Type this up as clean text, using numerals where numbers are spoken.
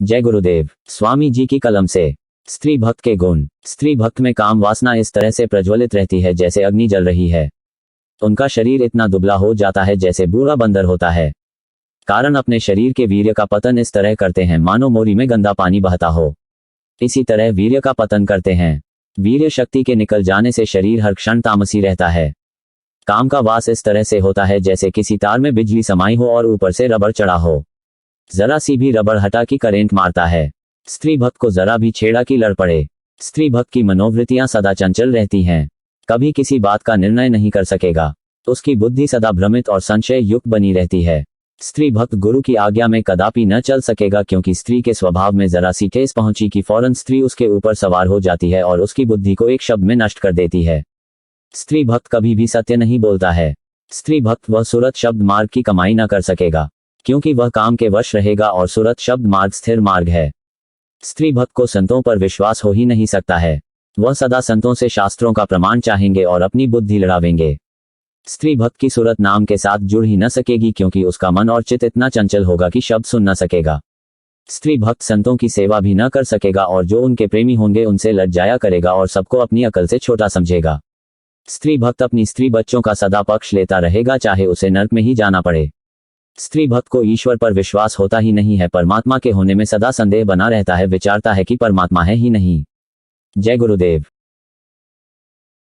जय गुरुदेव। स्वामी जी की कलम से। स्त्री भक्त के गुण। स्त्री भक्त में काम वासना इस तरह से प्रज्वलित रहती है जैसे अग्नि जल रही है। उनका शरीर इतना दुबला हो जाता है जैसे बूढ़ा बंदर होता है। कारण अपने शरीर के वीर्य का पतन इस तरह करते हैं मानो मोरी में गंदा पानी बहता हो। इसी तरह वीर्य का पतन करते हैं। वीर्य शक्ति के निकल जाने से शरीर हर क्षण तामसी रहता है। काम का वास इस तरह से होता है जैसे किसी तार में बिजली समाई हो और ऊपर से रबड़ चढ़ा हो। जरा सी भी रबड़ हटा की करेंट मारता है। स्त्री भक्त को जरा भी छेड़ा की लड़ पड़े। स्त्री भक्त की मनोवृत्तियां सदा चंचल रहती हैं। कभी किसी बात का निर्णय नहीं कर सकेगा। उसकी बुद्धि सदा भ्रमित और संशय युक्त बनी रहती है। स्त्री भक्त गुरु की आज्ञा में कदापि न चल सकेगा क्योंकि स्त्री के स्वभाव में जरा सी ठेस पहुंची कि फौरन स्त्री उसके ऊपर सवार हो जाती है और उसकी बुद्धि को एक शब्द में नष्ट कर देती है। स्त्री भक्त कभी भी सत्य नहीं बोलता है। स्त्री भक्त वह सुरत शब्द मार्ग की कमाई न कर सकेगा क्योंकि वह काम के वश रहेगा और सुरत शब्द मार्ग स्थिर मार्ग है। स्त्री भक्त को संतों पर विश्वास हो ही नहीं सकता है। वह सदा संतों से शास्त्रों का प्रमाण चाहेंगे और अपनी बुद्धि लड़ावेंगे। स्त्री भक्त की सूरत नाम के साथ जुड़ ही न सकेगी क्योंकि उसका मन और चित्त इतना चंचल होगा कि शब्द सुन न सकेगा। स्त्री भक्त संतों की सेवा भी न कर सकेगा और जो उनके प्रेमी होंगे उनसे लड़ जाया करेगा और सबको अपनी अकल से छोटा समझेगा। स्त्री भक्त अपनी स्त्री बच्चों का सदा पक्ष लेता रहेगा चाहे उसे नरक में ही जाना पड़े। स्त्री भक्त को ईश्वर पर विश्वास होता ही नहीं है। परमात्मा के होने में सदा संदेह बना रहता है। विचारता है कि परमात्मा है ही नहीं। जय गुरुदेव।